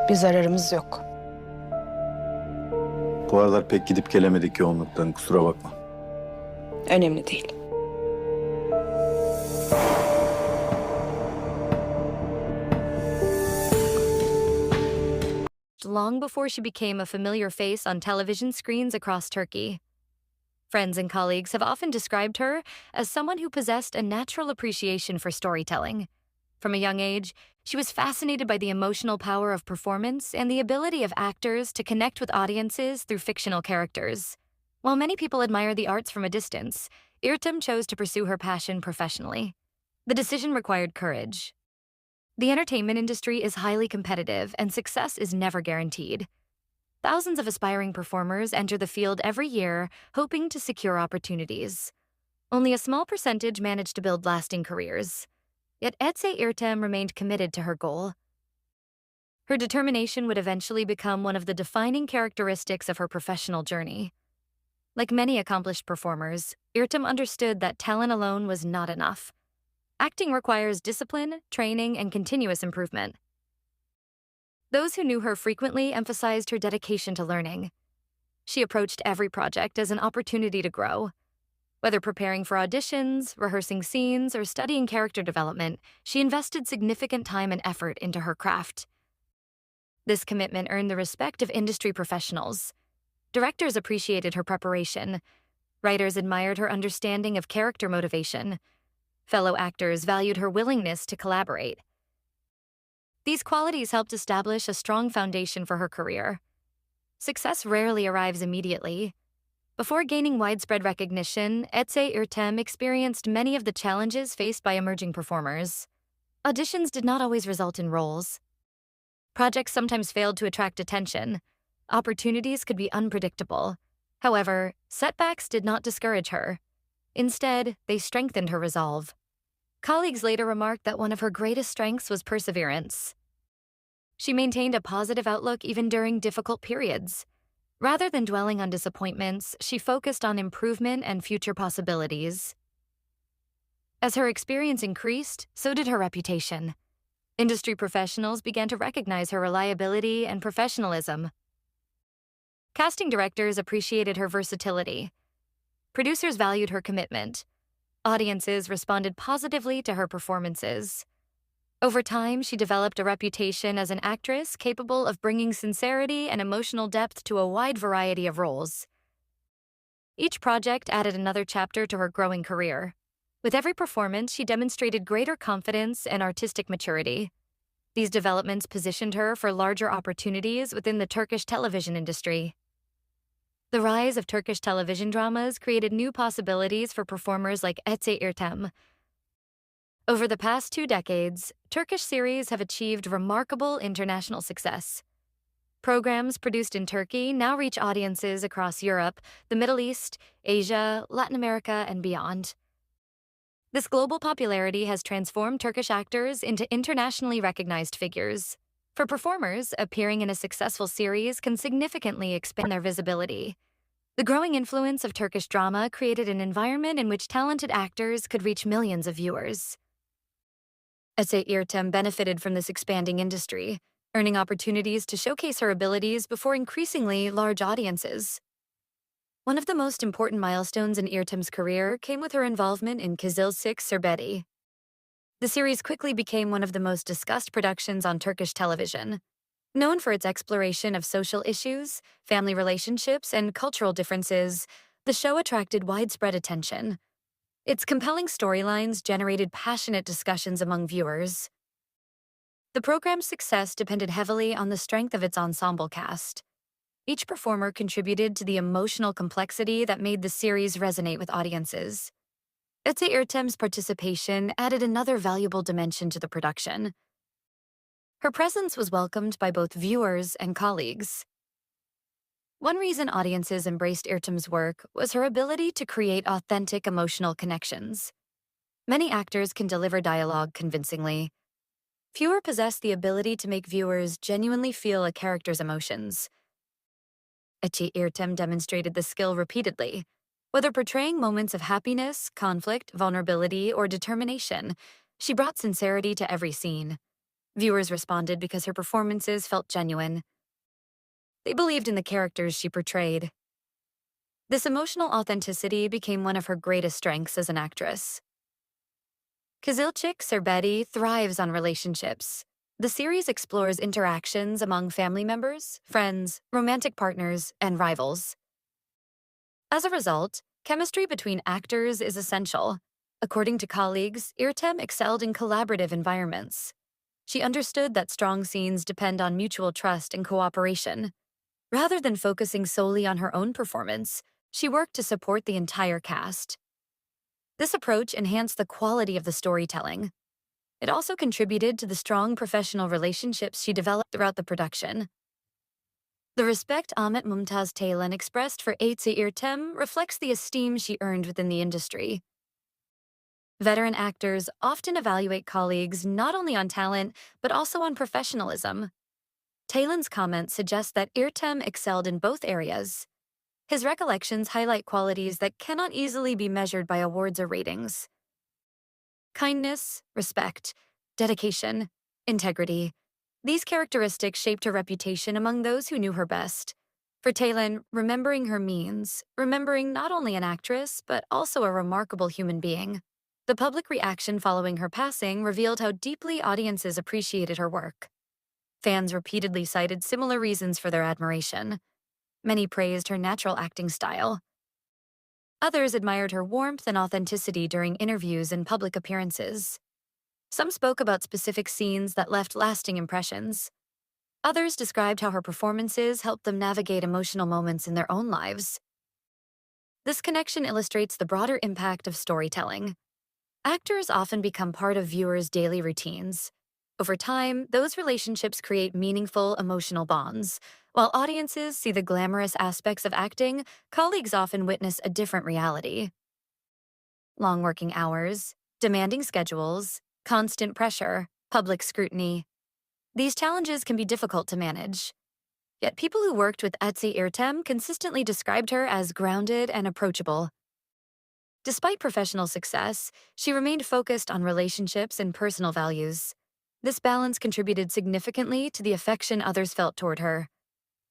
Bir zararımız yok. Bu aralar pek gidip gelemedik yoğunluktan, kusura bakma. Önemli değil. Long before she became a familiar face on television screens across Turkey. Friends and colleagues have often described her as someone who possessed a natural appreciation for storytelling. From a young age, she was fascinated by the emotional power of performance and the ability of actors to connect with audiences through fictional characters. While many people admire the arts from a distance, Irtem chose to pursue her passion professionally. The decision required courage. The entertainment industry is highly competitive, and success is never guaranteed. Thousands of aspiring performers enter the field every year, hoping to secure opportunities. Only a small percentage manage to build lasting careers. Yet Ece Irtem remained committed to her goal. Her determination would eventually become one of the defining characteristics of her professional journey. Like many accomplished performers, Irtem understood that talent alone was not enough. Acting requires discipline, training, and continuous improvement. Those who knew her frequently emphasized her dedication to learning. She approached every project as an opportunity to grow. Whether preparing for auditions, rehearsing scenes, or studying character development, she invested significant time and effort into her craft. This commitment earned the respect of industry professionals. Directors appreciated her preparation. Writers admired her understanding of character motivation. Fellow actors valued her willingness to collaborate. These qualities helped establish a strong foundation for her career. Success rarely arrives immediately. Before gaining widespread recognition, Ece Irtem experienced many of the challenges faced by emerging performers. Auditions did not always result in roles. Projects sometimes failed to attract attention. Opportunities could be unpredictable. However, setbacks did not discourage her. Instead, they strengthened her resolve. Colleagues later remarked that one of her greatest strengths was perseverance. She maintained a positive outlook even during difficult periods. Rather than dwelling on disappointments, she focused on improvement and future possibilities. As her experience increased, so did her reputation. Industry professionals began to recognize her reliability and professionalism. Casting directors appreciated her versatility. Producers valued her commitment. Audiences responded positively to her performances. Over time, she developed a reputation as an actress capable of bringing sincerity and emotional depth to a wide variety of roles. Each project added another chapter to her growing career. With every performance, she demonstrated greater confidence and artistic maturity. These developments positioned her for larger opportunities within the Turkish television industry. The rise of Turkish television dramas created new possibilities for performers like Ece Irtem. Over the past 2 decades, Turkish series have achieved remarkable international success. Programs produced in Turkey now reach audiences across Europe, the Middle East, Asia, Latin America, and beyond. This global popularity has transformed Turkish actors into internationally recognized figures. For performers, appearing in a successful series can significantly expand their visibility. The growing influence of Turkish drama created an environment in which talented actors could reach millions of viewers. Ece Irtem benefited from this expanding industry, earning opportunities to showcase her abilities before increasingly large audiences. One of the most important milestones in Irtem's career came with her involvement in Kızılcık Şerbeti. The series quickly became one of the most discussed productions on Turkish television. Known for its exploration of social issues, family relationships, and cultural differences, the show attracted widespread attention. Its compelling storylines generated passionate discussions among viewers. The program's success depended heavily on the strength of its ensemble cast. Each performer contributed to the emotional complexity that made the series resonate with audiences. Ece Irtem's participation added another valuable dimension to the production. Her presence was welcomed by both viewers and colleagues. One reason audiences embraced Irtem's work was her ability to create authentic emotional connections. Many actors can deliver dialogue convincingly. Fewer possess the ability to make viewers genuinely feel a character's emotions. Ece Irtem demonstrated this skill repeatedly. Whether portraying moments of happiness, conflict, vulnerability, or determination, she brought sincerity to every scene. Viewers responded because her performances felt genuine. They believed in the characters she portrayed. This emotional authenticity became one of her greatest strengths as an actress. Kızılcık Şerbeti thrives on relationships. The series explores interactions among family members, friends, romantic partners, and rivals. As a result, chemistry between actors is essential. According to colleagues, İrtem excelled in collaborative environments. She understood that strong scenes depend on mutual trust and cooperation. Rather than focusing solely on her own performance, she worked to support the entire cast. This approach enhanced the quality of the storytelling. It also contributed to the strong professional relationships she developed throughout the production. The respect Ahmet Mumtaz Taylan expressed for İrtem reflects the esteem she earned within the industry. Veteran actors often evaluate colleagues not only on talent, but also on professionalism. Taylan's comments suggest that İrtem excelled in both areas. His recollections highlight qualities that cannot easily be measured by awards or ratings. Kindness, respect, dedication, integrity. These characteristics shaped her reputation among those who knew her best. For Taylan, remembering her means remembering not only an actress, but also a remarkable human being. The public reaction following her passing revealed how deeply audiences appreciated her work. Fans repeatedly cited similar reasons for their admiration. Many praised her natural acting style. Others admired her warmth and authenticity during interviews and public appearances. Some spoke about specific scenes that left lasting impressions. Others described how her performances helped them navigate emotional moments in their own lives. This connection illustrates the broader impact of storytelling. Actors often become part of viewers' daily routines. Over time, those relationships create meaningful emotional bonds. While audiences see the glamorous aspects of acting, colleagues often witness a different reality. Long working hours, demanding schedules, constant pressure, public scrutiny. These challenges can be difficult to manage. Yet people who worked with İrtem consistently described her as grounded and approachable. Despite professional success, she remained focused on relationships and personal values. This balance contributed significantly to the affection others felt toward her.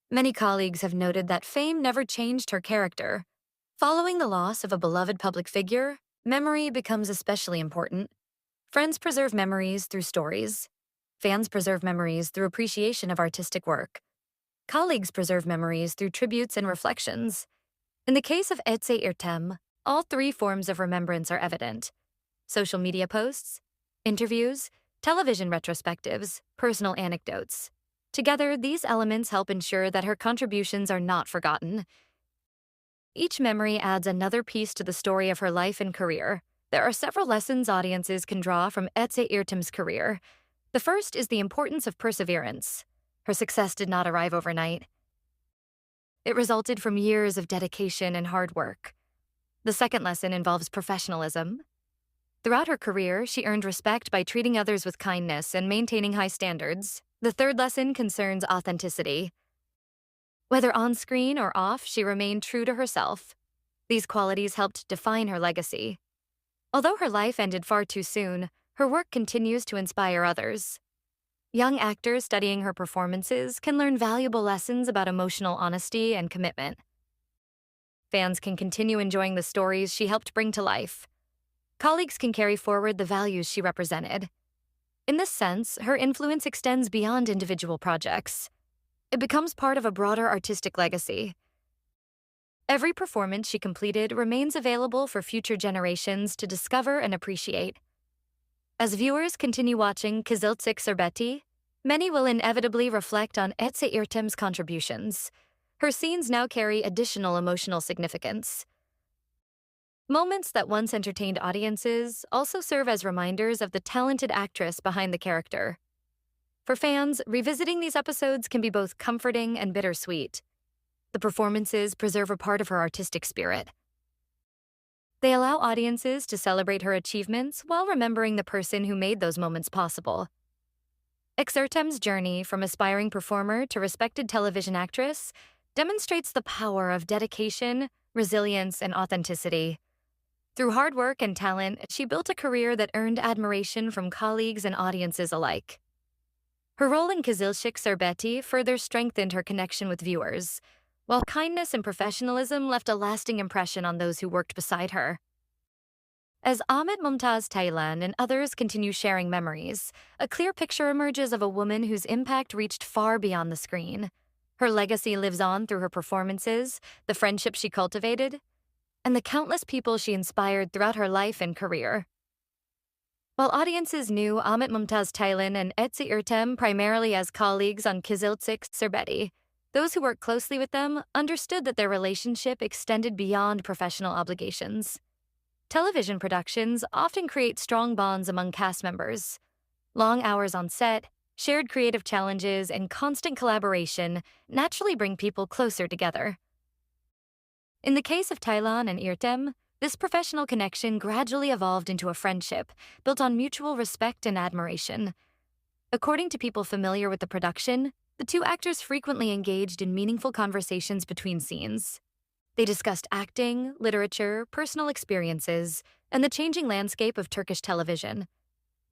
Many colleagues have noted that fame never changed her character. Following the loss of a beloved public figure, memory becomes especially important. Friends preserve memories through stories. Fans preserve memories through appreciation of artistic work. Colleagues preserve memories through tributes and reflections. In the case of İrtem, all three forms of remembrance are evident: social media posts, interviews, television retrospectives, personal anecdotes. Together, these elements help ensure that her contributions are not forgotten. Each memory adds another piece to the story of her life and career. There are several lessons audiences can draw from İrtem's career. The first is the importance of perseverance. Her success did not arrive overnight. It resulted from years of dedication and hard work. The second lesson involves professionalism. Throughout her career, she earned respect by treating others with kindness and maintaining high standards. The third lesson concerns authenticity. Whether on screen or off, she remained true to herself. These qualities helped define her legacy. Although her life ended far too soon, her work continues to inspire others. Young actors studying her performances can learn valuable lessons about emotional honesty and commitment. Fans can continue enjoying the stories she helped bring to life. Colleagues can carry forward the values she represented. In this sense, her influence extends beyond individual projects. It becomes part of a broader artistic legacy. Every performance she completed remains available for future generations to discover and appreciate. As viewers continue watching Kızılcık Şerbeti, many will inevitably reflect on İrtem's contributions. Her scenes now carry additional emotional significance. Moments that once entertained audiences also serve as reminders of the talented actress behind the character. For fans, revisiting these episodes can be both comforting and bittersweet. The performances preserve a part of her artistic spirit. They allow audiences to celebrate her achievements while remembering the person who made those moments possible. İrtem's journey from aspiring performer to respected television actress demonstrates the power of dedication, resilience, and authenticity. Through hard work and talent, she built a career that earned admiration from colleagues and audiences alike. Her role in Kızılcık Şerbeti further strengthened her connection with viewers, while kindness and professionalism left a lasting impression on those who worked beside her. As Ahmet Mumtaz Taylan and others continue sharing memories, a clear picture emerges of a woman whose impact reached far beyond the screen. Her legacy lives on through her performances, the friendships she cultivated, and the countless people she inspired throughout her life and career. While audiences knew Ahmet Mumtaz Taylan and Etsi Ertem primarily as colleagues on Kızılcık Şerbeti, those who worked closely with them understood that their relationship extended beyond professional obligations. Television productions often create strong bonds among cast members. Long hours on set, shared creative challenges, and constant collaboration naturally bring people closer together. In the case of Taylan and Ertem, this professional connection gradually evolved into a friendship built on mutual respect and admiration. According to people familiar with the production, the two actors frequently engaged in meaningful conversations between scenes. They discussed acting, literature, personal experiences, and the changing landscape of Turkish television.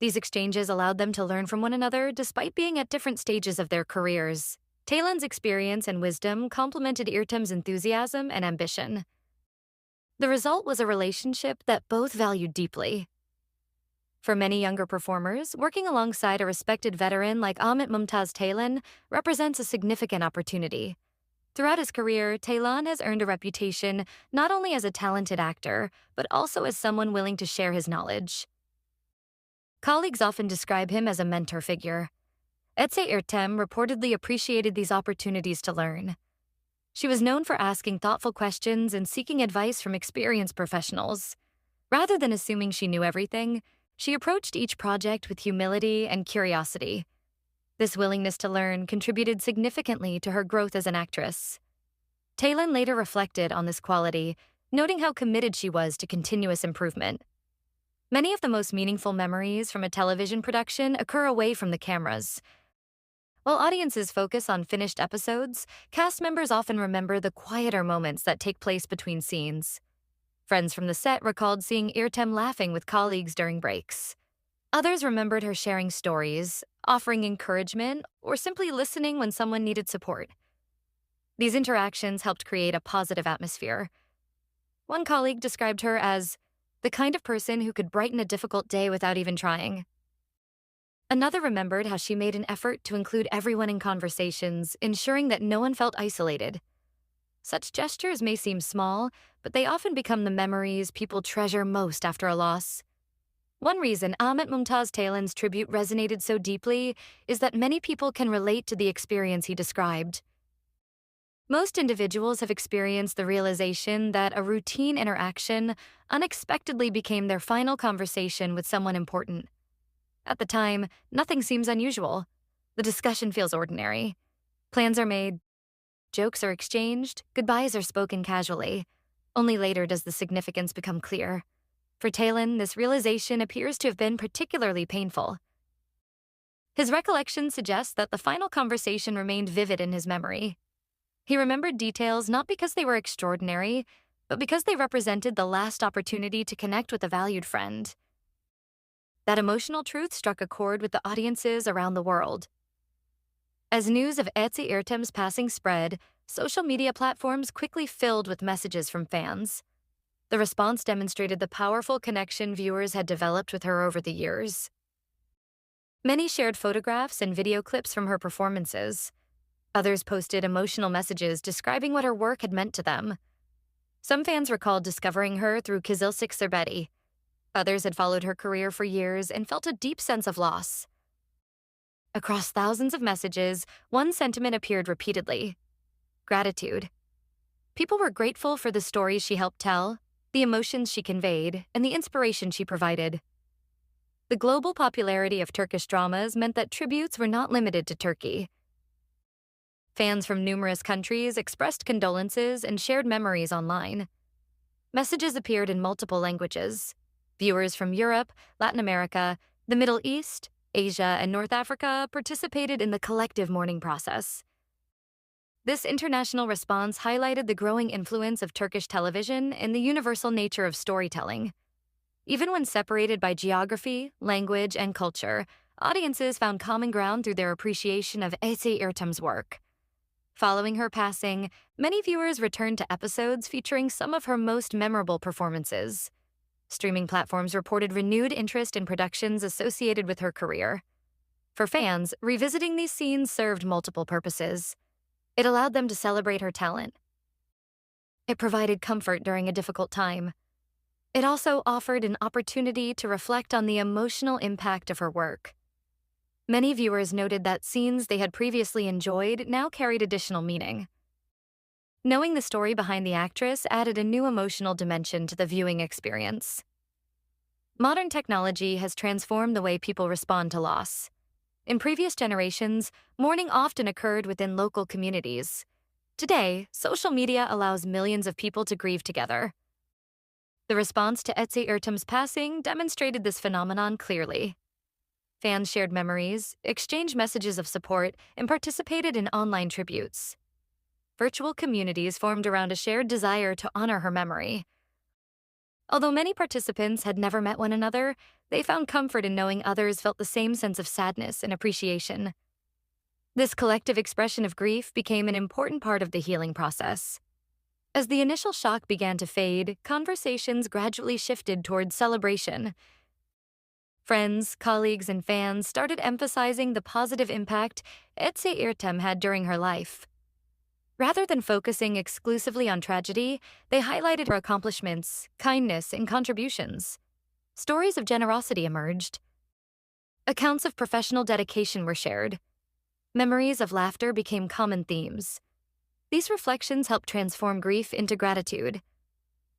These exchanges allowed them to learn from one another despite being at different stages of their careers. Taylan's experience and wisdom complemented Ertem's enthusiasm and ambition. The result was a relationship that both valued deeply. For many younger performers, working alongside a respected veteran like Ahmet Mumtaz Taylan represents a significant opportunity. Throughout his career, Taylan has earned a reputation not only as a talented actor, but also as someone willing to share his knowledge. Colleagues often describe him as a mentor figure. Etsi Ertem reportedly appreciated these opportunities to learn. She was known for asking thoughtful questions and seeking advice from experienced professionals. Rather than assuming she knew everything, she approached each project with humility and curiosity. This willingness to learn contributed significantly to her growth as an actress. Taylan later reflected on this quality, noting how committed she was to continuous improvement. Many of the most meaningful memories from a television production occur away from the cameras. While audiences focus on finished episodes, cast members often remember the quieter moments that take place between scenes. Friends from the set recalled seeing Ertem laughing with colleagues during breaks. Others remembered her sharing stories, offering encouragement, or simply listening when someone needed support. These interactions helped create a positive atmosphere. One colleague described her as the kind of person who could brighten a difficult day without even trying. Another remembered how she made an effort to include everyone in conversations, ensuring that no one felt isolated. Such gestures may seem small, but they often become the memories people treasure most after a loss. One reason Ahmet Mumtaz Taylan's tribute resonated so deeply is that many people can relate to the experience he described. Most individuals have experienced the realization that a routine interaction unexpectedly became their final conversation with someone important. At the time, nothing seems unusual. The discussion feels ordinary. Plans are made, jokes are exchanged, goodbyes are spoken casually. Only later does the significance become clear. For Taylan, this realization appears to have been particularly painful. His recollection suggests that the final conversation remained vivid in his memory. He remembered details not because they were extraordinary, but because they represented the last opportunity to connect with a valued friend. That emotional truth struck a chord with the audiences around the world. As news of Etsi Ertem's passing spread, social media platforms quickly filled with messages from fans. The response demonstrated the powerful connection viewers had developed with her over the years. Many shared photographs and video clips from her performances. Others posted emotional messages describing what her work had meant to them. Some fans recalled discovering her through Kızılcık Şerbeti. Others had followed her career for years and felt a deep sense of loss. Across thousands of messages, one sentiment appeared repeatedly: gratitude. People were grateful for the stories she helped tell, the emotions she conveyed, and the inspiration she provided. The global popularity of Turkish dramas meant that tributes were not limited to Turkey. Fans from numerous countries expressed condolences and shared memories online. Messages appeared in multiple languages. Viewers from Europe, Latin America, the Middle East, Asia, and North Africa participated in the collective mourning process. This international response highlighted the growing influence of Turkish television and the universal nature of storytelling. Even when separated by geography, language, and culture, audiences found common ground through their appreciation of Accusations's work. Following her passing, many viewers returned to episodes featuring some of her most memorable performances. Streaming platforms reported renewed interest in productions associated with her career. For fans, revisiting these scenes served multiple purposes. It allowed them to celebrate her talent. It provided comfort during a difficult time. It also offered an opportunity to reflect on the emotional impact of her work. Many viewers noted that scenes they had previously enjoyed now carried additional meaning. Knowing the story behind the actress added a new emotional dimension to the viewing experience. Modern technology has transformed the way people respond to loss. In previous generations, mourning often occurred within local communities. Today, social media allows millions of people to grieve together. The response to Accusations's passing demonstrated this phenomenon clearly. Fans shared memories, exchanged messages of support, and participated in online tributes. Virtual communities formed around a shared desire to honor her memory. Although many participants had never met one another, they found comfort in knowing others felt the same sense of sadness and appreciation. This collective expression of grief became an important part of the healing process. As the initial shock began to fade, conversations gradually shifted towards celebration. Friends, colleagues, and fans started emphasizing the positive impact Accusation had during her life. Rather than focusing exclusively on tragedy, they highlighted her accomplishments, kindness, and contributions. Stories of generosity emerged. Accounts of professional dedication were shared. Memories of laughter became common themes. These reflections helped transform grief into gratitude.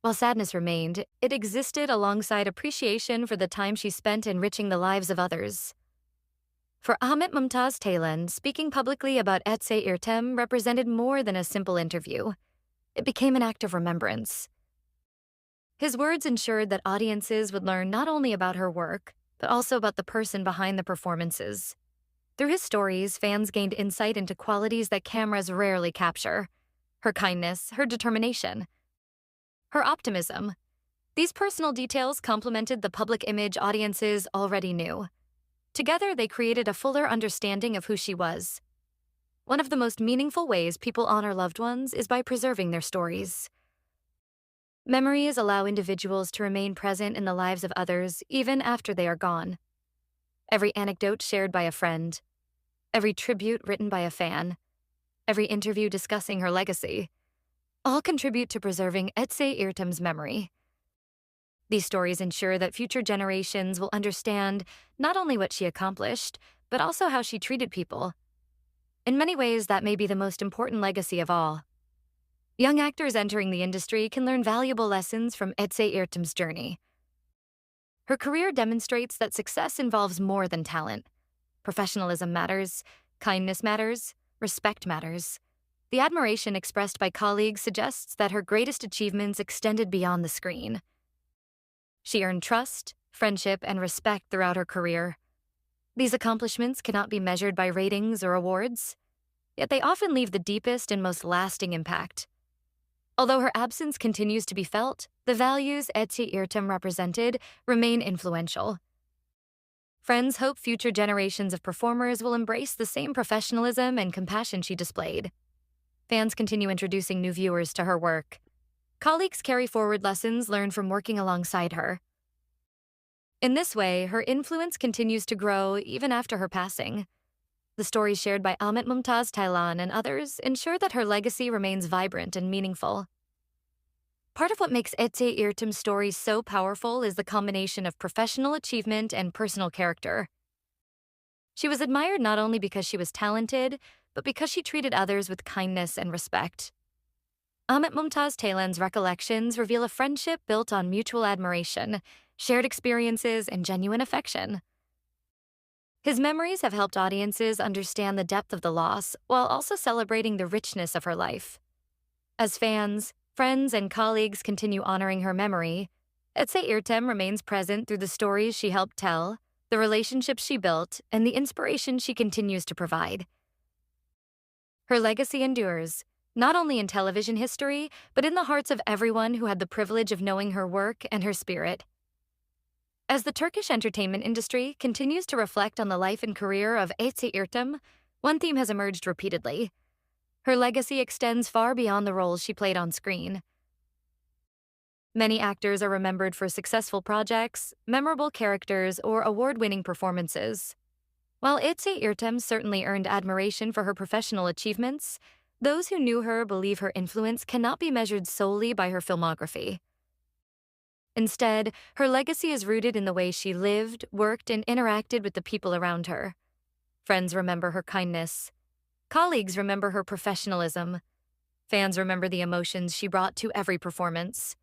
While sadness remained, it existed alongside appreciation for the time she spent enriching the lives of others. For Ahmet Mumtaz Taylan, speaking publicly about Accusation represented more than a simple interview. It became an act of remembrance. His words ensured that audiences would learn not only about her work, but also about the person behind the performances. Through his stories, fans gained insight into qualities that cameras rarely capture: her kindness, her determination, her optimism. These personal details complemented the public image audiences already knew. Together, they created a fuller understanding of who she was. One of the most meaningful ways people honor loved ones is by preserving their stories. Memories allow individuals to remain present in the lives of others even after they are gone. Every anecdote shared by a friend, every tribute written by a fan, every interview discussing her legacy, all contribute to preserving Accusations's memory. These stories ensure that future generations will understand not only what she accomplished, but also how she treated people. In many ways, that may be the most important legacy of all. Young actors entering the industry can learn valuable lessons from Accusations's journey. Her career demonstrates that success involves more than talent. Professionalism matters, kindness matters, respect matters. The admiration expressed by colleagues suggests that her greatest achievements extended beyond the screen. She earned trust, friendship, and respect throughout her career. These accomplishments cannot be measured by ratings or awards, yet they often leave the deepest and most lasting impact. Although her absence continues to be felt, the values Accusation represented remain influential. Friends hope future generations of performers will embrace the same professionalism and compassion she displayed. Fans continue introducing new viewers to her work. Colleagues carry forward lessons learned from working alongside her. In this way, her influence continues to grow even after her passing. The stories shared by Ahmet Mumtaz Taylan and others ensure that her legacy remains vibrant and meaningful. Part of what makes Accusations's stories so powerful is the combination of professional achievement and personal character. She was admired not only because she was talented, but because she treated others with kindness and respect. Ahmet Mumtaz Taylan's recollections reveal a friendship built on mutual admiration, shared experiences, and genuine affection. His memories have helped audiences understand the depth of the loss while also celebrating the richness of her life. As fans, friends, and colleagues continue honoring her memory, Accusation remains present through the stories she helped tell, the relationships she built, and the inspiration she continues to provide. Her legacy endures, not only in television history, but in the hearts of everyone who had the privilege of knowing her work and her spirit. As the Turkish entertainment industry continues to reflect on the life and career of Ece, one theme has emerged repeatedly. Her legacy extends far beyond the roles she played on screen. Many actors are remembered for successful projects, memorable characters, or award-winning performances. While Ece certainly earned admiration for her professional achievements, those who knew her believe her influence cannot be measured solely by her filmography. Instead, her legacy is rooted in the way she lived, worked, and interacted with the people around her. Friends remember her kindness. Colleagues remember her professionalism. Fans remember the emotions she brought to every performance.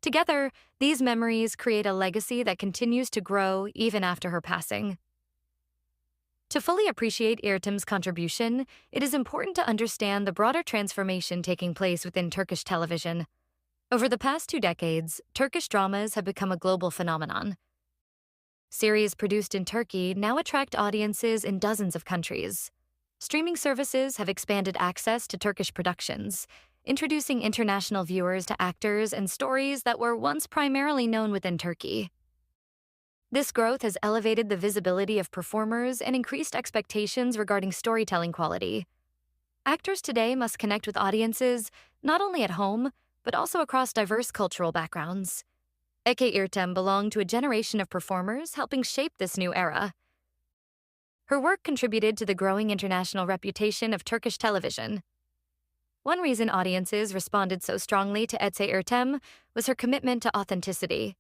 Together, these memories create a legacy that continues to grow even after her passing. To fully appreciate Ertem's contribution, it is important to understand the broader transformation taking place within Turkish television. Over the past 2 decades, Turkish dramas have become a global phenomenon. Series produced in Turkey now attract audiences in dozens of countries. Streaming services have expanded access to Turkish productions, introducing international viewers to actors and stories that were once primarily known within Turkey. This growth has elevated the visibility of performers and increased expectations regarding storytelling quality. Actors today must connect with audiences not only at home, but also across diverse cultural backgrounds. Ece belonged to a generation of performers helping shape this new era. Her work contributed to the growing international reputation of Turkish television. One reason audiences responded so strongly to Ece was her commitment to authenticity.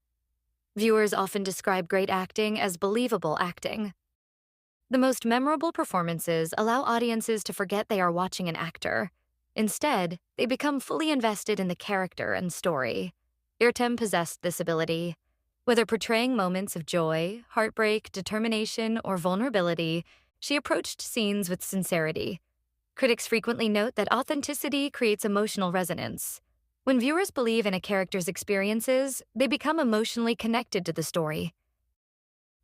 Viewers often describe great acting as believable acting. The most memorable performances allow audiences to forget they are watching an actor. Instead, they become fully invested in the character and story. Ertem possessed this ability. Whether portraying moments of joy, heartbreak, determination, or vulnerability, she approached scenes with sincerity. Critics frequently note that authenticity creates emotional resonance. When viewers believe in a character's experiences, they become emotionally connected to the story.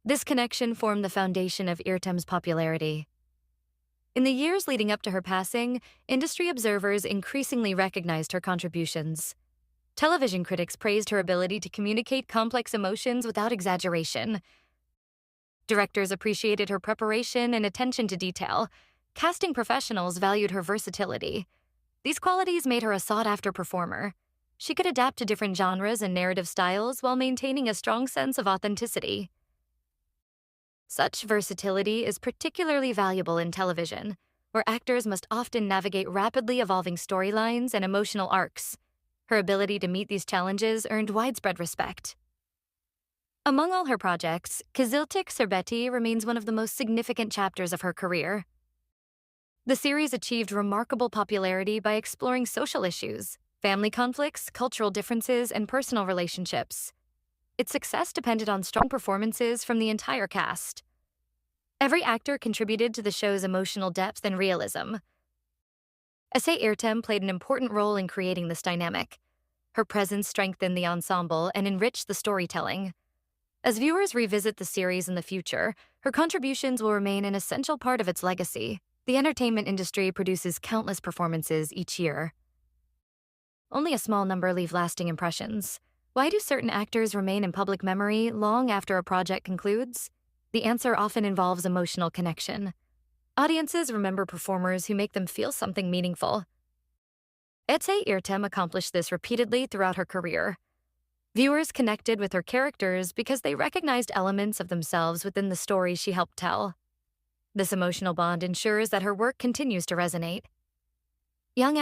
This connection formed the foundation of Ertem's popularity. In the years leading up to her passing, industry observers increasingly recognized her contributions. Television critics praised her ability to communicate complex emotions without exaggeration. Directors appreciated her preparation and attention to detail. Casting professionals valued her versatility. These qualities made her a sought-after performer. She could adapt to different genres and narrative styles while maintaining a strong sense of authenticity. Such versatility is particularly valuable in television, where actors must often navigate rapidly evolving storylines and emotional arcs. Her ability to meet these challenges earned widespread respect. Among all her projects, Kızılcık Şerbeti remains one of the most significant chapters of her career. The series achieved remarkable popularity by exploring social issues, family conflicts, cultural differences, and personal relationships. Its success depended on strong performances from the entire cast. Every actor contributed to the show's emotional depth and realism. Ece played an important role in creating this dynamic. Her presence strengthened the ensemble and enriched the storytelling. As viewers revisit the series in the future, her contributions will remain an essential part of its legacy. The entertainment industry produces countless performances each year. Only a small number leave lasting impressions. Why do certain actors remain in public memory long after a project concludes? The answer often involves emotional connection. Audiences remember performers who make them feel something meaningful. Ece accomplished this repeatedly throughout her career. Viewers connected with her characters because they recognized elements of themselves within the stories she helped tell. This emotional bond ensures that her work continues to resonate. Young